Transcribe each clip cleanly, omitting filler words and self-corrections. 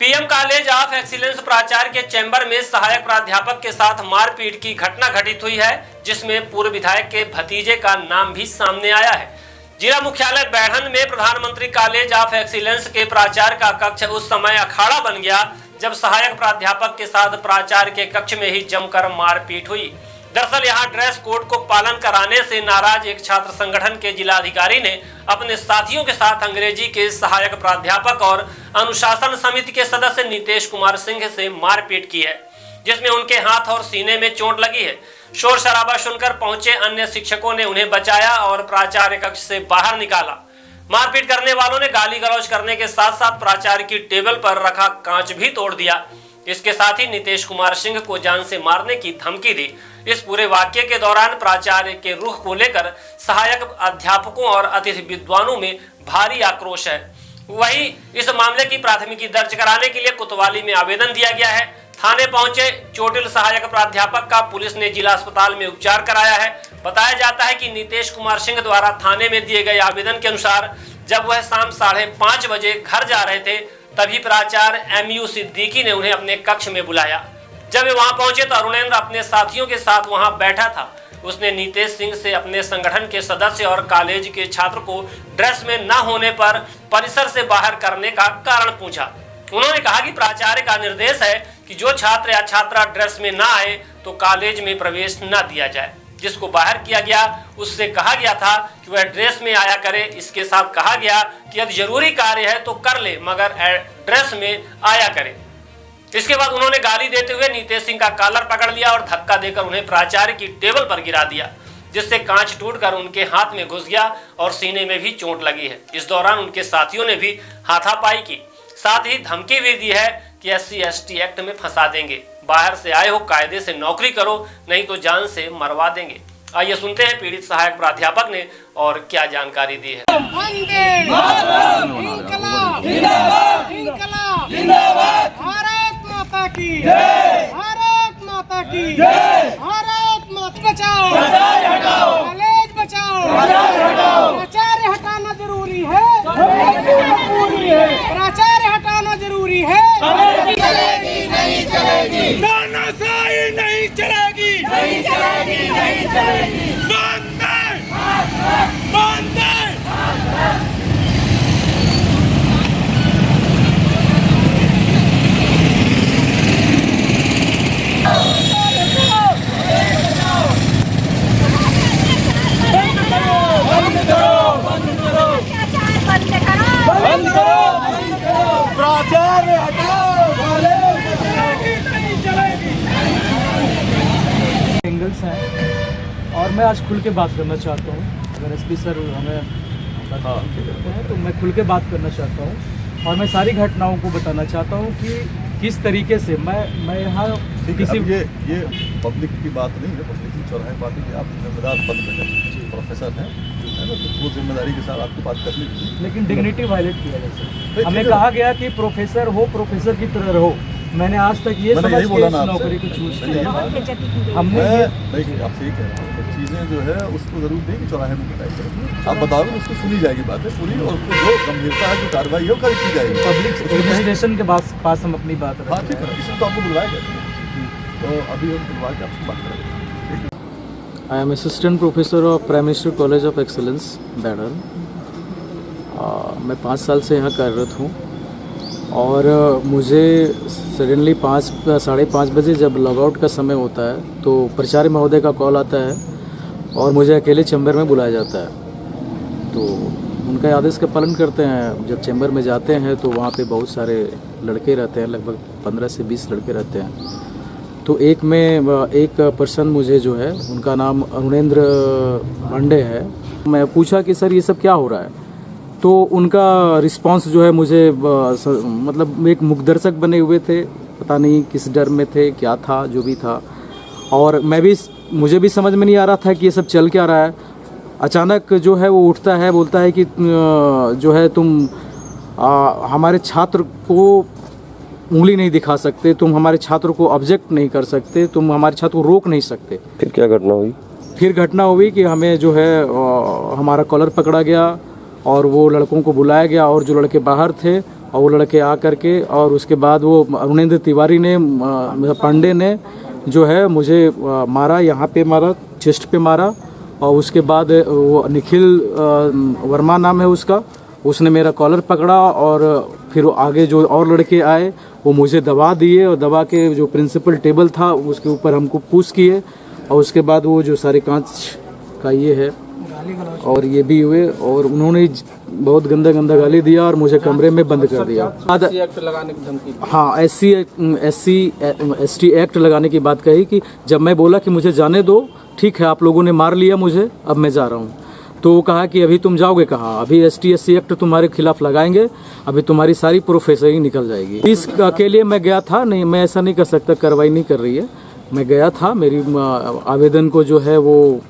PM college of excellence प्राचार्य के chamber में सहायक प्राध्यापक के साथ मारपीट की घटना घटित हुई है, जिसमें पूर्व विधायक के भतीजे का नाम भी सामने आया है। जिला मुख्यालय बैढ़न में प्रधानमंत्री कॉलेज ऑफ एक्सीलेंस के प्राचार्य का कक्ष उस समय अखाड़ा बन गया जब सहायक प्राध्यापक के साथ प्राचार्य के कक्ष में ही जमकर मारपीट हुई। दरअसल यहां ड्रेस कोड को पालन कराने से नाराज एक छात्र संगठन के जिलाधिकारी ने अपने साथियों के साथ अंग्रेजी के सहायक प्राध्यापक और अनुशासन समिति के सदस्य नीतेश कुमार सिंह से मारपीट की है, जिसमें उनके हाथ और सीने में चोट लगी है। शोर शराबा सुनकर पहुंचे अन्य शिक्षकों ने उन्हें बचाया और प्राचार्य कक्ष से बाहर निकाला। मारपीट करने वालों ने गाली गलौज करने के साथ साथ प्राचार्य की टेबल पर रखा कांच भी तोड़ दिया। इसके साथ ही नीतेश कुमार सिंह को जान से मारने की धमकी दी। इस पूरे वाक्य के दौरान प्राचार्य के रुख को लेकर सहायक अध्यापकों और अतिथि विद्वानों में भारी आक्रोश है। वहीं इस मामले की प्राथमिकी दर्ज कराने के लिए कोतवाली में आवेदन दिया गया है। थाने पहुंचे चोटिल सहायक प्राध्यापक का पुलिस ने जिला अस्पताल में उपचार कराया है। बताया जाता है कि नीतेश कुमार सिंह द्वारा थाने में दिए गए आवेदन के अनुसार जब वह शाम 5:30 बजे घर जा रहे थे, तभी प्राचार्य MU सिद्दीकी ने उन्हें अपने कक्ष में बुलाया। जब वे वहां पहुंचे तो अरुणेंद्र अपने साथियों के साथ वहां बैठा था। उसने नीतेश सिंह से अपने संगठन के सदस्य और कॉलेज के छात्र को ड्रेस में न होने पर परिसर से बाहर करने का कारण पूछा। उन्होंने कहा कि प्राचार्य का निर्देश है कि जो छात्र या छात्रा ड्रेस में न आए तो कॉलेज में प्रवेश न दिया जाए। जिसको बाहर किया गया उससे कहा गया था कि वह ड्रेस में आया करे। इसके साथ कहा गया कि यदि जरूरी कार्य है तो कर ले, मगर ड्रेस में आया करे। इसके बाद उन्होंने गाली देते हुए नीतेश सिंह का कॉलर पकड़ लिया और धक्का देकर उन्हें प्राचार्य की टेबल पर गिरा दिया, जिससे कांच टूटकर उनके हाथ में घुस गया और सीने में भी चोट लगी है। इस दौरान उनके साथियों ने भी हाथापाई की, साथ ही धमकी भी दी है कि SC/ST एक्ट में फंसा देंगे। बाहर से आए हो कायदे से नौकरी करो, नहीं तो जान से मरवा देंगे। आइए सुनते हैं पीड़ित सहायक प्राध्यापक ने और क्या जानकारी दी है। भारत माता की जय, भारत माता की जय, भारत माता बचाओ, कॉलेज बचाओ, प्राचार्य हटाना जरूरी है, प्राचार्य हटाना जरूरी है। चलेगी नहीं चलेगी, तानाशाही नहीं चलेगी, नहीं चलेगी, नहीं चलेगी। बंद बंद प्राचार्य हटाओ, एंगल्स हैं और मैं आज खुल के बात करना चाहता हूँ। अगर SP सर हमें करते हैं तो मैं खुल के बात करना चाहता हूँ और मैं सारी घटनाओं को बताना चाहता हूँ कि किस तरीके से मैं यहाँ किसी ये पब्लिक की बात नहीं है, पब्लिक की चौराहे बात है कि आप जिम्मेदार पद में हैं, प्रोफेसर हैं, तो वो जिम्मेदारी के साथ आपको बात करनी चाहिए। लेकिन डिग्निटी वायलेट किया जैसे हमें कहा गया कि प्रोफेसर हो, प्रोफेसर की तरह रहो। मैंने आज तक ये समझ के इस नौकरी को चूज किया। हमने आपसे ये कह रहा हूँ चीज़ें जो है उसको जरूर देंगे, चौराहे में बताई जाएगी, आप बताओगे उसको सुनी जाएगी बातें पूरी और उसको जो गंभीरता है जो कार्रवाई है वो कर की जाएगी। पब्लिक एडमिनिस्ट्रेशन के पास हम अपनी बात हाँ ठीक है, इसमें तो आपको बुलवाया गया, तो अभी हम बुलवा के आपसे बात करेंगे। I am assistant professor of prime minister college of excellence Baidhan. मैं 5 साल से यहाँ कार्यरत हूँ और मुझे सडनली 5:30 बजे जब लॉगआउट का समय होता है तो प्राचार्य महोदय का कॉल आता है और मुझे अकेले चैम्बर में बुलाया जाता है। तो उनका आदेश का पालन करते हैं। जब चैम्बर में जाते हैं तो वहाँ पे बहुत सारे लड़के रहते हैं, लगभग 15 से 20 लड़के रहते हैं। तो एक पर्सन मुझे जो है उनका नाम अरुणेंद्र पांडे है। मैं पूछा कि सर ये सब क्या हो रहा है, तो उनका रिस्पांस जो है मुझे मतलब एक मुखदर्शक बने हुए थे, पता नहीं किस डर में थे, क्या था, जो भी था। और मुझे भी समझ में नहीं आ रहा था कि ये सब चल क्या रहा है। अचानक जो है वो उठता है, बोलता है कि जो है तुम हमारे छात्र को उंगली नहीं दिखा सकते, तुम हमारे छात्र को ऑब्जेक्ट नहीं कर सकते, तुम हमारे छात्र को रोक नहीं सकते। फिर क्या घटना हुई? फिर घटना हुई कि हमें जो है हमारा कॉलर पकड़ा गया और वो लड़कों को बुलाया गया और जो लड़के बाहर थे और वो लड़के आ करके और उसके बाद वो अरुणेंद्र तिवारी ने पांडे ने जो है मुझे मारा, यहाँ पे मारा, चेस्ट पे मारा। और उसके बाद वो निखिल वर्मा नाम है उसका, उसने मेरा कॉलर पकड़ा और फिर आगे जो और लड़के आए वो मुझे दबा दिए और दबा के जो प्रिंसिपल टेबल था उसके ऊपर हमको पुश किए। और उसके बाद वो जो सारे कांच का ये है और ये भी हुए और उन्होंने बहुत गंदा गाली दिया और मुझे कमरे में बंद कर दिया। एक्ट लगाने की धमकी, हाँ SC एक्ट लगाने की बात कही कि जब मैं बोला कि मुझे जाने दो, ठीक है आप लोगों ने मार लिया मुझे, अब मैं जा रहा हूँ, तो वो कहा कि अभी तुम जाओगे कहाँ, अभी ST/SC एक्ट तुम्हारे खिलाफ लगाएंगे, अभी तुम्हारी सारी प्रोफेसर निकल जाएगी। इसके लिए मैं गया था, नहीं मैं ऐसा नहीं कर सकता, कार्रवाई नहीं कर रही है, मैं गया था, मेरी आवेदन को जो है वो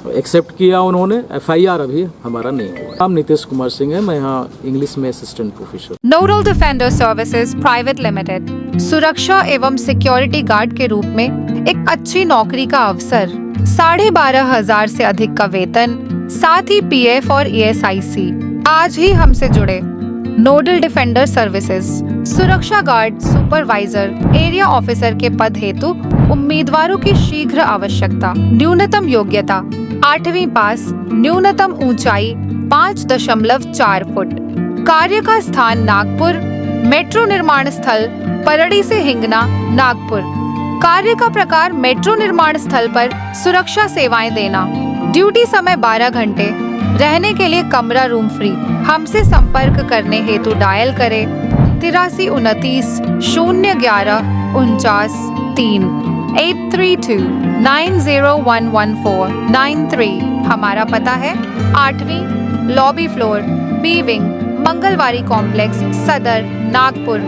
एक्सेप्ट किया उन्होंने। FIR अभी हमारा नहीं हुआ। नाम नितेश कुमार सिंह है, मैं यहाँ इंग्लिश में assistant professor. Nodal defender services private limited सुरक्षा एवं सिक्योरिटी गार्ड के रूप में एक अच्छी नौकरी का अवसर, 12,500 से अधिक का वेतन, साथ ही PF और ESIC। आज ही हमसे जुड़े। नोडल डिफेंडर सर्विसेज, सुरक्षा गार्ड, सुपरवाइजर, एरिया ऑफिसर के पद हेतु उम्मीदवारों की शीघ्र आवश्यकता। न्यूनतम योग्यता 8वीं पास, न्यूनतम ऊंचाई 5.4 फुट। कार्य का स्थान नागपुर, मेट्रो निर्माण स्थल परड़ी से हिंगना, नागपुर। कार्य का प्रकार मेट्रो निर्माण स्थल पर सुरक्षा सेवाएं देना। ड्यूटी समय 12 घंटे। रहने के लिए कमरा रूम फ्री। हमसे संपर्क करने हेतु डायल करें 83 29 011 49 3 832-9011493। हमारा पता है 8वीं lobby floor, B wing, Mangalwari complex, सदर, नागपुर।